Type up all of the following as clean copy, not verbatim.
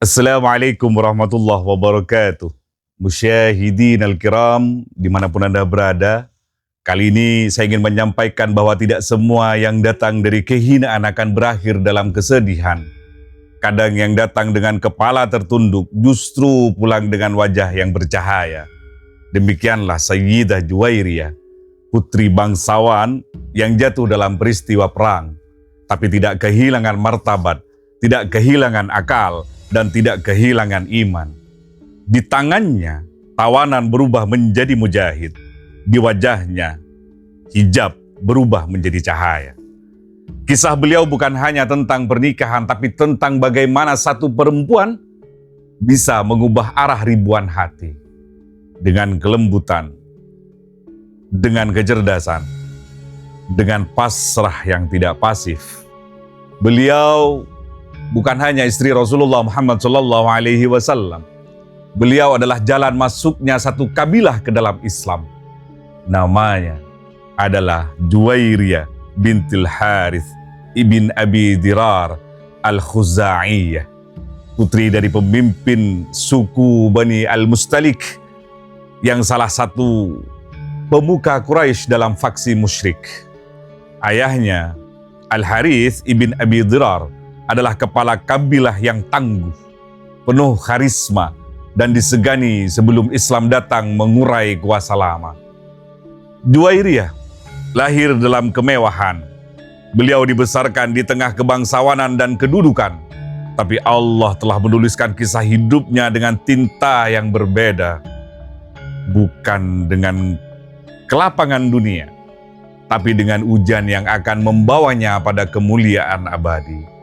Assalamualaikum warahmatullahi wabarakatuh. Musyahidin al-kiram, dimanapun Anda berada, kali ini saya ingin menyampaikan bahwa tidak semua yang datang dari kehinaan akan berakhir dalam kesedihan. Kadang yang datang dengan kepala tertunduk justru pulang dengan wajah yang bercahaya. Demikianlah Sayyidah Juwairiyah, putri bangsawan yang jatuh dalam peristiwa perang, tapi tidak kehilangan martabat, tidak kehilangan akal, dan tidak kehilangan iman. Di tangannya, tawanan berubah menjadi mujahid. Di wajahnya, hijab berubah menjadi cahaya. Kisah beliau bukan hanya tentang pernikahan, tapi tentang bagaimana satu perempuan bisa mengubah arah ribuan hati. Dengan kelembutan, dengan kecerdasan, dengan pasrah yang tidak pasif. Beliau bukan hanya istri Rasulullah Muhammad SAW. Beliau adalah jalan masuknya satu kabilah ke dalam Islam. Namanya adalah Juwairiyah bintil Harith ibn Abi Dirar al-Khuza'iyah, putri dari pemimpin suku Bani al-Mustalik, yang salah satu pemuka Quraisy dalam faksi musyrik. Ayahnya, Al-Harith ibn Abi Dirar, adalah kepala kabilah yang tangguh, penuh karisma, dan disegani sebelum Islam datang mengurai kuasa lama. Juwairiyah lahir dalam kemewahan. Beliau dibesarkan di tengah kebangsawanan dan kedudukan, tapi Allah telah menuliskan kisah hidupnya dengan tinta yang berbeda. Bukan dengan kelapangan dunia, tapi dengan ujian yang akan membawanya pada kemuliaan abadi.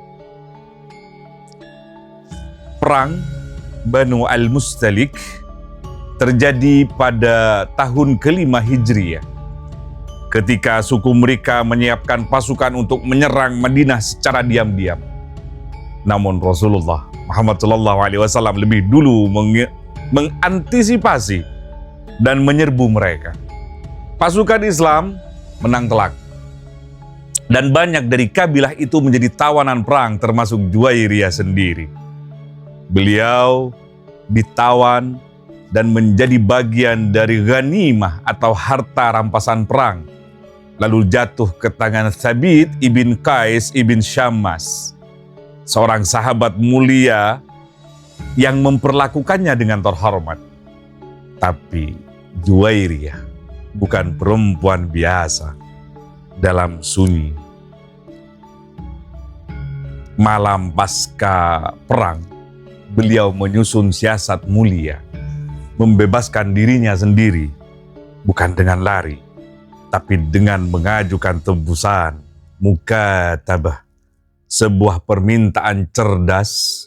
Perang Banu al-Mustalik terjadi pada tahun ke-5 Hijriah, ketika suku mereka menyiapkan pasukan untuk menyerang Madinah secara diam-diam. Namun Rasulullah Muhammad SAW lebih dulu mengantisipasi dan menyerbu mereka. Pasukan Islam menang telak, dan banyak dari kabilah itu menjadi tawanan perang, termasuk Juwairiyah sendiri. Beliau ditawan dan menjadi bagian dari ghanimah atau harta rampasan perang, lalu jatuh ke tangan Thabit ibn Qais ibn Syammas, seorang sahabat mulia yang memperlakukannya dengan terhormat. Tapi Juwairiyah bukan perempuan biasa. Dalam sunyi malam pasca perang, beliau menyusun siasat mulia, membebaskan dirinya sendiri, bukan dengan lari, tapi dengan mengajukan tebusan, mukatabah, sebuah permintaan cerdas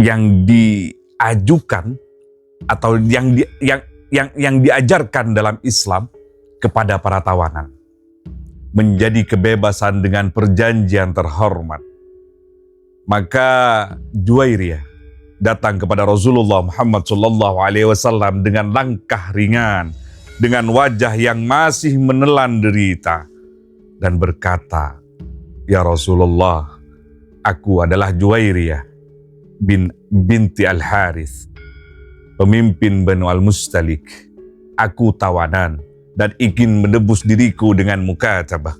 yang diajukan atau yang diajarkan dalam Islam kepada para tawanan, menjadi kebebasan dengan perjanjian terhormat. Maka Juwairiyah datang kepada Rasulullah Muhammad SAW dengan langkah ringan, dengan wajah yang masih menelan derita, dan berkata, "Ya Rasulullah, aku adalah Juwairiyah binti Al-Harith, pemimpin Banu Al-Mustalik. Aku tawanan dan ingin menebus diriku dengan mukatabah.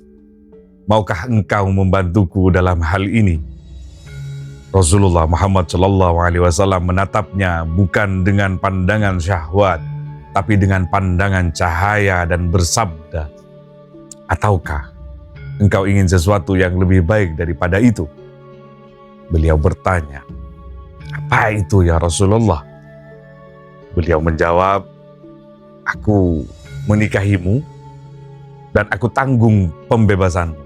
Maukah engkau membantuku dalam hal ini?" Rasulullah Muhammad SAW menatapnya bukan dengan pandangan syahwat, tapi dengan pandangan cahaya dan bersabda, "Ataukah engkau ingin sesuatu yang lebih baik daripada itu?" Beliau bertanya, "Apa itu ya Rasulullah?" Beliau menjawab, "Aku menikahimu dan aku tanggung pembebasanmu."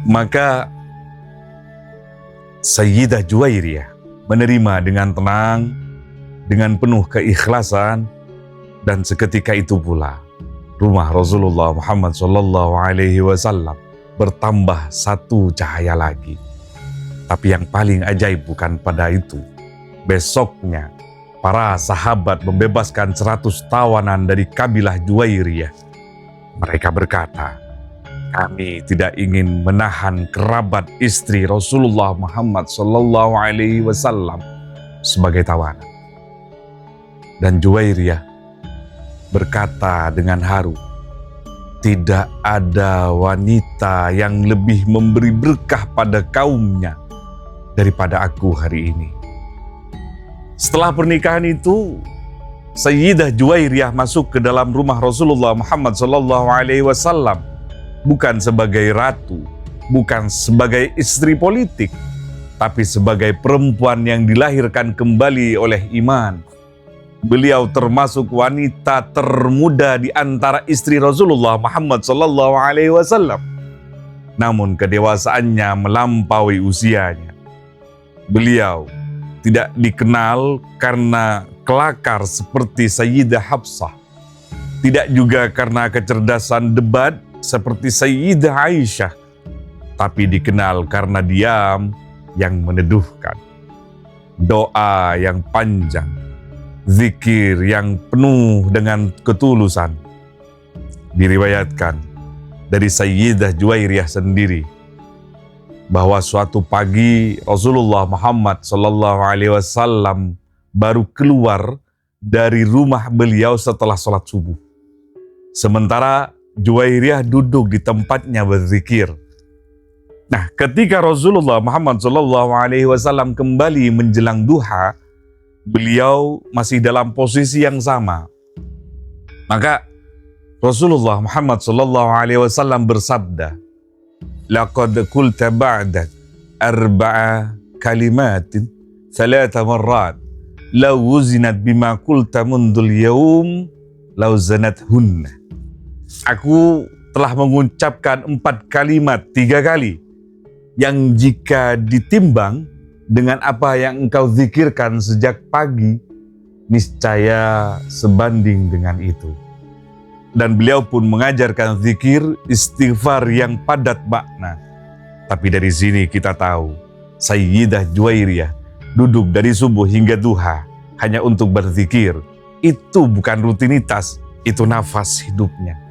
Maka Sayyidah Juwairiyah menerima dengan tenang, dengan penuh keikhlasan, dan seketika itu pula rumah Rasulullah Muhammad SAW bertambah satu cahaya lagi. Tapi yang paling ajaib bukan pada itu. Besoknya para sahabat membebaskan 100 tawanan dari kabilah Juwairiyah. Mereka berkata, Kami tidak ingin menahan kerabat istri Rasulullah Muhammad Sallallahu Alaihi Wasallam sebagai tawanan. Dan Juwairiyah berkata dengan haru, tidak ada wanita yang lebih memberi berkah pada kaumnya daripada aku hari ini. Setelah pernikahan itu, Sayyidah Juwairiyah masuk ke dalam rumah Rasulullah Muhammad SAW bukan sebagai ratu, bukan sebagai istri politik, tapi sebagai perempuan yang dilahirkan kembali oleh iman. Beliau termasuk wanita termuda di antara istri Rasulullah Muhammad SAW. Namun kedewasaannya melampaui usianya. Beliau tidak dikenal karena kelakar seperti Sayyidah Hafsah. Tidak juga karena kecerdasan debat seperti Sayyidah Aisyah. Tapi dikenal karena diam yang meneduhkan. Doa yang panjang. Zikir yang penuh dengan ketulusan. Diriwayatkan dari Sayyidah Juwairiyah sendiri bahwa suatu pagi Rasulullah Muhammad SAW baru keluar dari rumah beliau setelah sholat subuh. Sementara Juwairiyah duduk di tempatnya berzikir. Nah, ketika Rasulullah Muhammad SAW kembali menjelang duha, beliau masih dalam posisi yang sama. Maka Rasulullah Muhammad SAW bersabda, "Laqad qulta ba'dak arba'a kalimatin thalatha marrat law wuzinat bima qulta mundul yawm law zanathunna." Aku telah mengucapkan 4 kalimat 3 kali yang jika ditimbang dengan apa yang engkau zikirkan sejak pagi, niscaya sebanding dengan itu. Dan beliau pun mengajarkan zikir istighfar yang padat makna. Tapi dari sini kita tahu, Sayyidah Juwairiyah duduk dari subuh hingga duha hanya untuk berzikir. Itu bukan rutinitas, itu nafas hidupnya.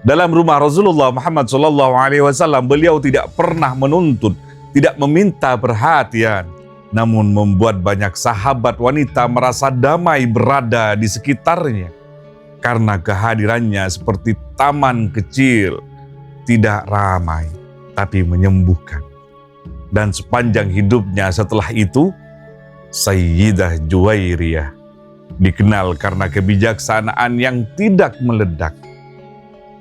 Dalam rumah Rasulullah Muhammad SAW, beliau tidak pernah menuntut, tidak meminta perhatian, namun membuat banyak sahabat wanita merasa damai berada di sekitarnya. Karena kehadirannya seperti taman kecil, tidak ramai, tapi menyembuhkan. Dan sepanjang hidupnya setelah itu, Sayyidah Juwairiyah dikenal karena kebijaksanaan yang tidak meledak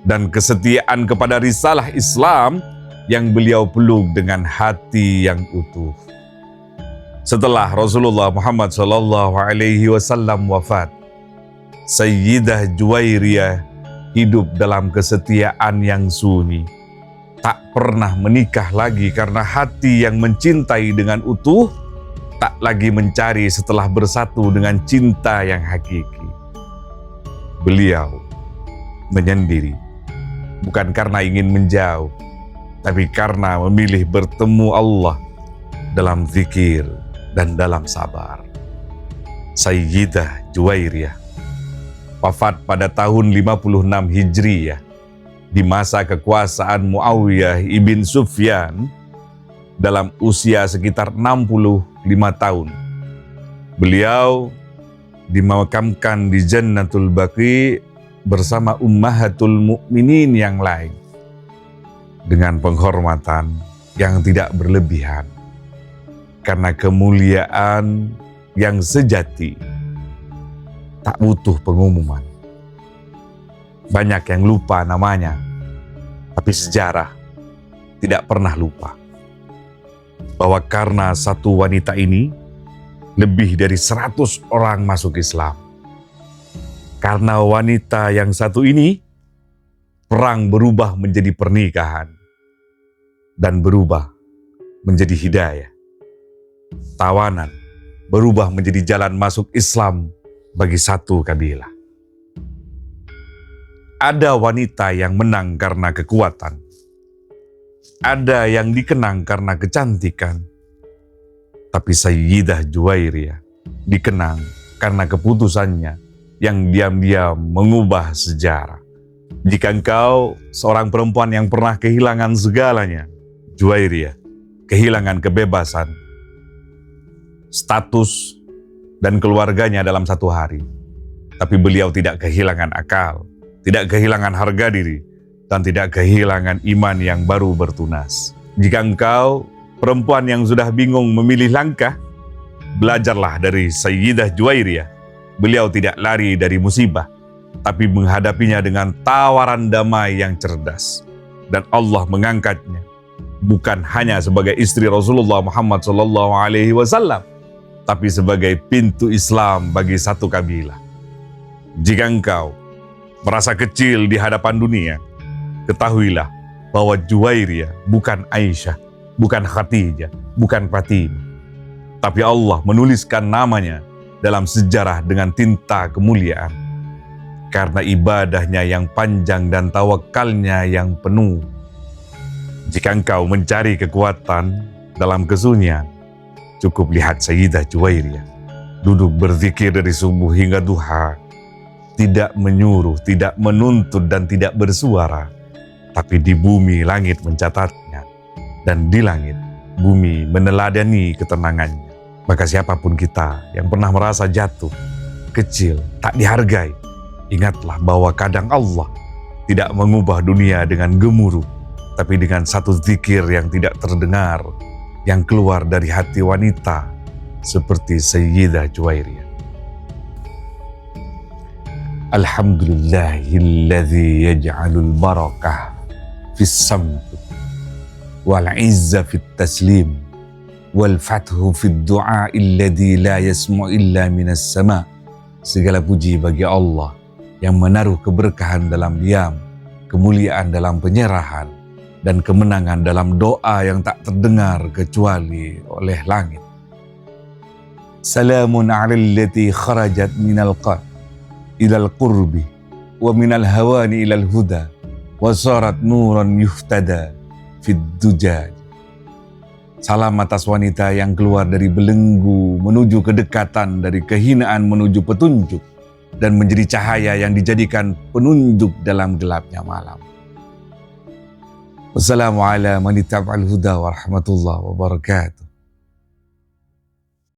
dan kesetiaan kepada risalah Islam yang beliau peluk dengan hati yang utuh. Setelah Rasulullah Muhammad SAW wafat, Sayyidah Juwairiyah hidup dalam kesetiaan yang sunyi. Tak pernah menikah lagi karena hati yang mencintai dengan utuh, tak lagi mencari setelah bersatu dengan cinta yang hakiki. Beliau menyendiri, bukan karena ingin menjauh, tapi karena memilih bertemu Allah dalam zikir dan dalam sabar. Sayyidah Juwairiyah wafat pada tahun 56 Hijriyah di masa kekuasaan Muawiyah ibn Sufyan dalam usia sekitar 65 tahun. Beliau dimakamkan di Jannatul Baqi bersama ummahatul mukminin yang lain dengan penghormatan yang tidak berlebihan, karena kemuliaan yang sejati tak butuh pengumuman. Banyak yang lupa namanya, tapi sejarah tidak pernah lupa bahwa karena satu wanita ini lebih dari 100 orang masuk Islam. Karena wanita yang satu ini, perang berubah menjadi pernikahan dan berubah menjadi hidayah. Tawanan berubah menjadi jalan masuk Islam bagi satu kabilah. Ada wanita yang menang karena kekuatan. Ada yang dikenang karena kecantikan. Tapi Sayyidah Juwairiyah dikenang karena keputusannya yang diam-diam mengubah sejarah. Jika engkau seorang perempuan yang pernah kehilangan segalanya, Juwairiyah, kehilangan kebebasan, status, dan keluarganya dalam satu hari. Tapi beliau tidak kehilangan akal, tidak kehilangan harga diri, dan tidak kehilangan iman yang baru bertunas. Jika engkau perempuan yang sudah bingung memilih langkah, belajarlah dari Sayyidah Juwairiyah. Beliau tidak lari dari musibah, tapi menghadapinya dengan tawaran damai yang cerdas. Dan Allah mengangkatnya bukan hanya sebagai istri Rasulullah Muhammad SAW, tapi sebagai pintu Islam bagi satu kabilah. Jika engkau merasa kecil di hadapan dunia, ketahuilah bahwa Juwairiyah bukan Aisyah, bukan Khadijah, bukan Fatimah, tapi Allah menuliskan namanya dalam sejarah dengan tinta kemuliaan. Karena ibadahnya yang panjang dan tawakalnya yang penuh. Jika engkau mencari kekuatan dalam kesunyian, cukup lihat Sayyidah Juwairiyah duduk berzikir dari subuh hingga duha, tidak menyuruh, tidak menuntut, dan tidak bersuara, tapi di bumi langit mencatatnya, dan di langit bumi meneladani ketenangannya. Maka siapapun kita yang pernah merasa jatuh, kecil, tak dihargai, ingatlah bahwa kadang Allah tidak mengubah dunia dengan gemuruh, tapi dengan satu zikir yang tidak terdengar, yang keluar dari hati wanita seperti Sayyidah Juwairiyah. Alhamdulillahilladzi yaj'alul barakah fis samt wal izza fit taslim wal fathu fid du'a alladzi la yasmu illa minas sama. Segala puji bagi Allah yang menaruh keberkahan dalam diam, kemuliaan dalam penyerahan, dan kemenangan dalam doa yang tak terdengar kecuali oleh langit. Salamun 'alal lati kharajat minal qalb ilal qurbi wa minal hawani ilal huda wa sarat nuran yuhtada fid dujaj. Salam atas wanita yang keluar dari belenggu menuju kedekatan, dari kehinaan menuju petunjuk, dan menjadi cahaya yang dijadikan penunjuk dalam gelapnya malam. Wassalamualaikum warahmatullahi wabarakatuh.